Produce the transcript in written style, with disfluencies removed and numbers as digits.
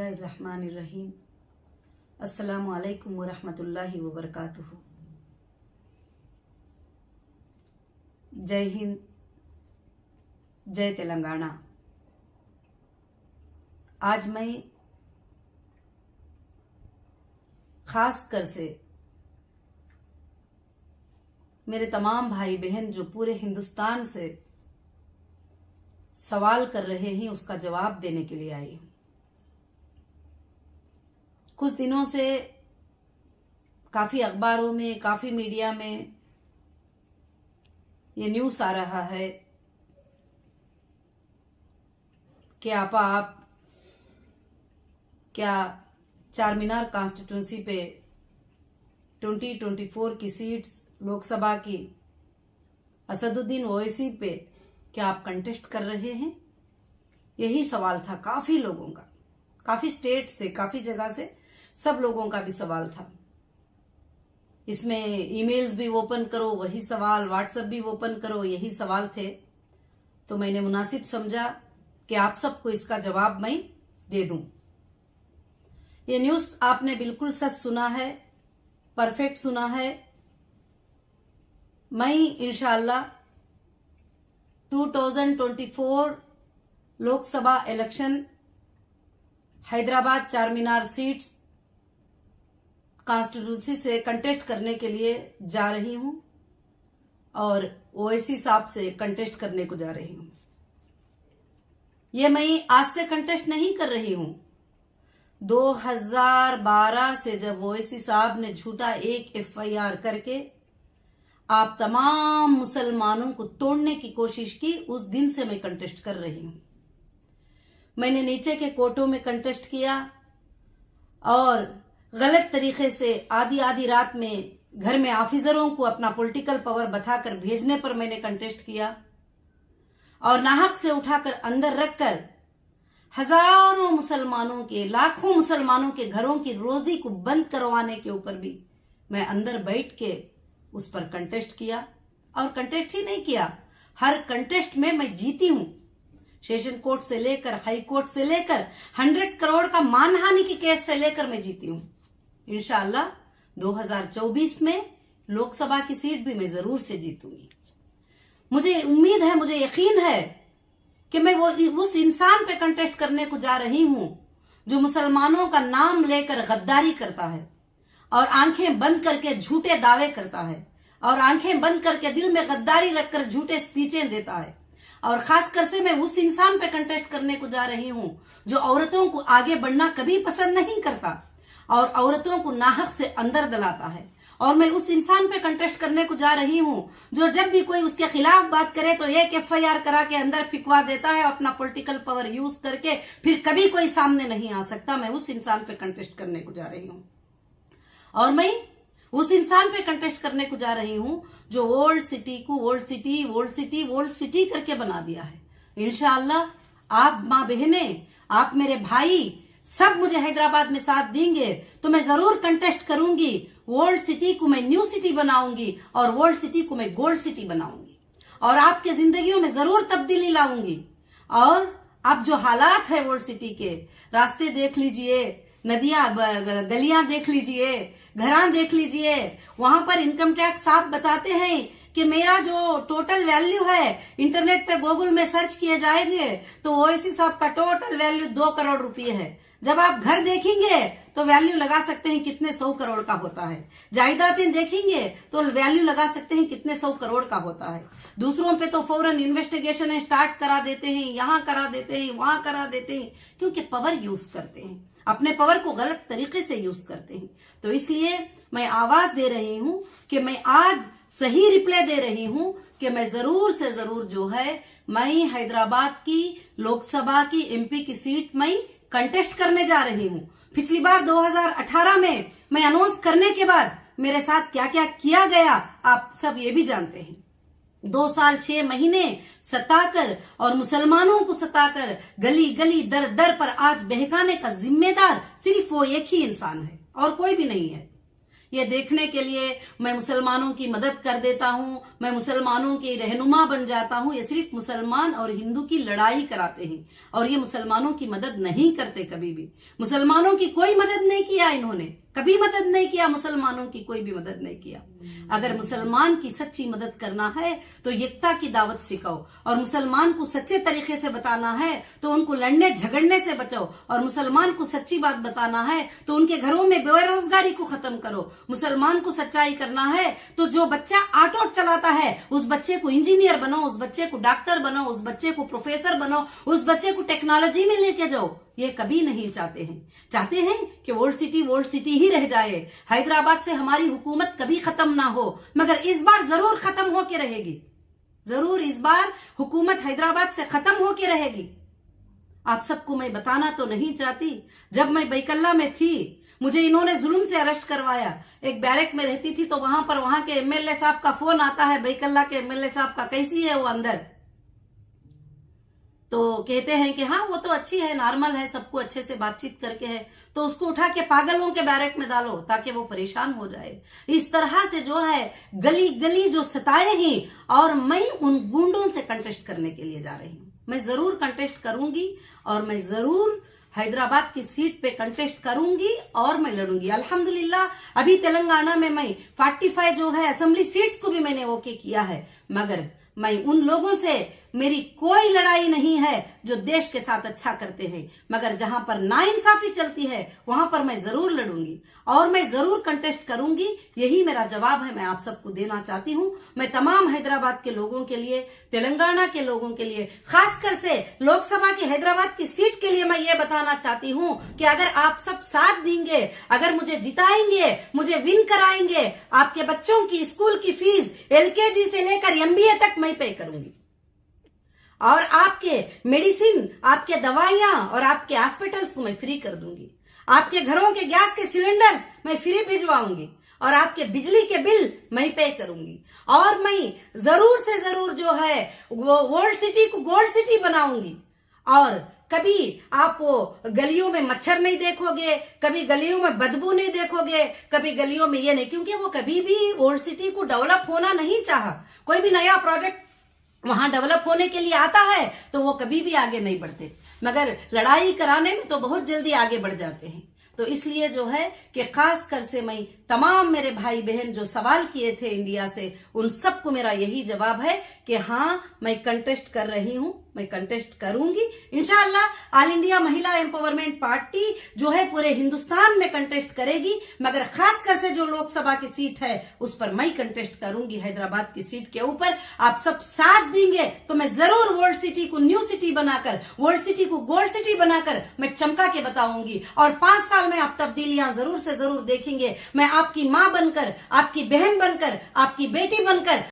बिस्मिल्लाहिर्रहमानिर्रहीम। अस्सलामु अलैकुम वरहमतुल्लाहि वबरकातुहू। जय हिंद, जय तेलंगाना। आज मैं खास कर से मेरे तमाम भाई बहन जो पूरे हिंदुस्तान से सवाल कर रहे हैं उसका जवाब देने के लिए आई हूं। कुछ दिनों से काफी अखबारों में, काफी मीडिया में ये न्यूज़ आ रहा है कि आप क्या चार मीनार कॉन्स्टिट्यूंसी पे 2024 की सीट्स लोकसभा की असदुद्दीन ओवैसी पे क्या आप कंटेस्ट कर रहे हैं? यही सवाल था काफी लोगों का, काफी स्टेट से, काफी जगह से सब लोगों का भी सवाल था। इसमें ईमेल्स भी ओपन करो वही सवाल, व्हाट्सएप भी ओपन करो यही सवाल थे। तो मैंने मुनासिब समझा कि आप सबको इसका जवाब मैं दे दूं। ये न्यूज़ आपने बिल्कुल सच सुना है, परफेक्ट सुना है। मैं इंशाअल्लाह 2024 लोकसभा इलेक्शन हैदराबाद चार मीनार सीट्स कॉन्स्टिट्यूंसी से कंटेस्ट करने के लिए जा रही हूं और ओवैसी साहब से कंटेस्ट करने को जा रही हूं। ये मैं आज से कंटेस्ट नहीं कर रही हूं। 2012 से जब ओवैसी साहब ने झूठा एक FIR करके आप तमाम मुसलमानों को तोड़ने की कोशिश की, उस दिन से मैं कंटेस्ट कर रही हूं। मैंने नीचे के कोर्टों में कंटेस्ट किया और गलत तरीके से आधी रात में घर में ऑफिसरों को अपना पॉलिटिकल पावर बताकर भेजने पर मैंने कंटेस्ट किया और नाहक से उठाकर अंदर रखकर हजारों मुसलमानों के, लाखों मुसलमानों के घरों की रोजी को बंद करवाने के ऊपर भी मैं अंदर बैठ के उस पर कंटेस्ट किया। और कंटेस्ट ही नहीं किया, हर कंटेस्ट में मैं जीती हूं। सेशन कोर्ट से लेकर, हाई कोर्ट से लेकर, 100 करोड़ का मानहानि के केस से लेकर मैं जीती हूं। इंशाअल्लाह 2024 में लोकसभा की सीट भी मैं जरूर से जीतूंगी। मुझे उम्मीद है, मुझे यकीन है कि मैं उस इंसान पे कंटेस्ट करने को जा रही हूं जो मुसलमानों का नाम लेकर गद्दारी करता है और आंखें बंद करके झूठे दावे करता है और आंखें बंद करके दिल में गद्दारी रखकर झूठे स्पीचें देता है। और खासकर से मैं उस इंसान पे कंटेस्ट करने को जा रही हूं जो औरतों को आगे बढ़ना कभी पसंद नहीं करता और औरतों को नाहक से अंदर दलाता है। और मैं उस इंसान पे कंटेस्ट करने को जा रही हूं जो जब भी कोई उसके खिलाफ बात करे तो एक FIR करा के अंदर फिकवा देता है अपना पॉलिटिकल पावर यूज करके, फिर कभी कोई सामने नहीं आ सकता। मैं उस इंसान पे कंटेस्ट करने को जा रही हूं और मैं उस इंसान पे कंटेस्ट करने को जा रही हूं जो ओल्ड सिटी को ओल्ड सिटी करके बना दिया है। इंशाअल्लाह आप माँ बहने, आप मेरे भाई सब मुझे हैदराबाद में साथ देंगे तो मैं जरूर कंटेस्ट करूंगी। ओल्ड सिटी को मैं न्यू सिटी बनाऊंगी और ओल्ड सिटी को मैं गोल्ड सिटी बनाऊंगी और आपके जिंदगियों में जरूर तब्दीली लाऊंगी। और अब जो हालात है ओल्ड सिटी के, रास्ते देख लीजिए, नदियां, गलियां देख लीजिए, घरां देख लीजिए, वहां पर इनकम टैक्स साफ बताते हैं कि मेरा जो टोटल वैल्यू है, इंटरनेट पे गूगल में सर्च किए जाएंगे तो ओवैसी साहब का टोटल वैल्यू 2 करोड़ रुपए है। जब आप घर देखेंगे तो वैल्यू लगा सकते हैं कितने 100 करोड़ का होता है। जायदादें देखेंगे तो वैल्यू लगा सकते हैं कितने 100 करोड़ का होता है। दूसरों पे तो फौरन इन्वेस्टिगेशन स्टार्ट करा देते हैं, यहाँ करा देते हैं, वहां करा देते हैं, क्योंकि पावर यूज करते हैं, अपने पावर को गलत तरीके से यूज करते हैं। तो इसलिए मैं आवाज दे रही हूं कि मैं आज सही रिप्लाई दे रही हूं कि मैं जरूर से जरूर जो है मैं हैदराबाद की लोकसभा की MP की सीट मैं कंटेस्ट करने जा रही हूं। पिछली बार 2018 में मैं अनाउंस करने के बाद मेरे साथ क्या क्या किया गया आप सब ये भी जानते हैं। 2 साल 6 महीने सताकर और मुसलमानों को सताकर गली गली दर दर पर आज बहकाने का जिम्मेदार सिर्फ वो एक ही इंसान है और कोई भी नहीं है। ये देखने के लिए मैं मुसलमानों की मदद कर देता हूं, मैं मुसलमानों की रहनुमा बन जाता हूं, ये सिर्फ मुसलमान और हिंदू की लड़ाई कराते हैं और ये मुसलमानों की मदद नहीं करते कभी भी। मुसलमानों की कोई मदद नहीं किया इन्होंने, कभी मदद नहीं किया, मुसलमानों की कोई भी मदद नहीं किया। अगर मुसलमान की सच्ची मदद करना है तो एकता की दावत सिखाओ, और मुसलमान को सच्चे तरीके से बताना है तो उनको लड़ने झगड़ने से बचाओ, और मुसलमान को सच्ची बात बताना है तो उनके घरों में बेरोजगारी को खत्म करो। मुसलमान को सच्चाई करना है तो जो बच्चा ऑटो चलाता है उस बच्चे को इंजीनियर बनाओ, उस बच्चे को डॉक्टर बनाओ, उस बच्चे को प्रोफेसर बनाओ, उस बच्चे को टेक्नोलॉजी में लेके जाओ। ये कभी नहीं चाहते हैं कि ओल्ड सिटी ही रह जाए, हैदराबाद से हमारी हुकूमत कभी खत्म ना हो, मगर इस बार जरूर खत्म होके रहेगी, जरूर इस बार हुकूमत हैदराबाद से खत्म होके रहेगी। आप सबको मैं बताना तो नहीं चाहती, जब मैं बैकल्ला में थी मुझे इन्होंने जुल्म से अरेस्ट करवाया। एक बैरक में रहती थी तो वहां के एमएलए साहब का फोन आता है, बैकल्ला के एमएलए साहब का, कैसी है वो अंदर, तो कहते हैं कि हाँ वो तो अच्छी है, नॉर्मल है, सबको अच्छे से बातचीत करके है, तो उसको उठा के पागलों के बैरक में डालो ताकि वो परेशान हो जाए। इस तरह से जो है गली गली जो सताए हैं, और मैं उन गुंडों से कंटेस्ट करने के लिए जा रही हूं। मैं जरूर कंटेस्ट करूंगी और मैं जरूर हैदराबाद की सीट पे कंटेस्ट करूंगी और मैं लड़ूंगी। अल्हम्दुलिल्लाह अभी तेलंगाना में मैं 45 जो है असेंबली सीट्स को भी मैंने ओके किया है, मगर मैं उन लोगों से मेरी कोई लड़ाई नहीं है जो देश के साथ अच्छा करते हैं, मगर जहां पर नाइंसाफी चलती है वहां पर मैं जरूर लड़ूंगी और मैं जरूर कंटेस्ट करूंगी। यही मेरा जवाब है, मैं आप सबको देना चाहती हूं। मैं तमाम हैदराबाद के लोगों के लिए, तेलंगाना के लोगों के लिए, खासकर से लोकसभा की हैदराबाद की सीट के लिए मैं ये बताना चाहती हूं कि अगर आप सब साथ देंगे, अगर मुझे जिताएंगे, मुझे विन कराएंगे, आपके बच्चों की स्कूल की फीस LKG से लेकर MBA तक मैं पे करूंगी, और आपके मेडिसिन, आपके दवाइयां और आपके हॉस्पिटल्स को मैं फ्री कर दूंगी। आपके घरों के गैस के सिलेंडर्स मैं फ्री भिजवाऊंगी, और आपके बिजली के बिल मैं पे करूंगी, और मैं जरूर से जरूर जो है वो वर्ल्ड सिटी को गोल्ड सिटी बनाऊंगी। और कभी आप वो गलियों में मच्छर नहीं देखोगे, कभी गलियों में बदबू नहीं देखोगे, कभी गलियों में ये नहीं, क्योंकि वो कभी भी ओल्ड सिटी को डेवलप होना नहीं चाहा। कोई भी नया प्रोजेक्ट वहां डेवलप होने के लिए आता है तो वो कभी भी आगे नहीं बढ़ते, मगर लड़ाई कराने में तो बहुत जल्दी आगे बढ़ जाते हैं। तो इसलिए जो है कि खासकर से मैं तमाम मेरे भाई बहन जो सवाल किए थे इंडिया से, उन सबको मेरा यही जवाब है कि हाँ मैं कंटेस्ट कर रही हूं, मैं कंटेस्ट करूंगी इंशाअल्लाह। ऑल इंडिया महिला एम्पावरमेंट पार्टी जो है पूरे हिंदुस्तान में कंटेस्ट करेगी, मगर खासकर से जो लोकसभा की सीट है उस पर मैं कंटेस्ट करूंगी, हैदराबाद की सीट के ऊपर। आप सब साथ देंगे तो मैं जरूर वर्ल्ड सिटी को न्यू सिटी बनाकर, वर्ल्ड सिटी को गोल्ड सिटी बनाकर मैं चमका के बताऊंगी, और 5 साल में आप तब्दीलियां जरूर से जरूर देखेंगे। मैं आपकी मां बनकर, आपकी बहन बनकर, आपकी बेटी बनकर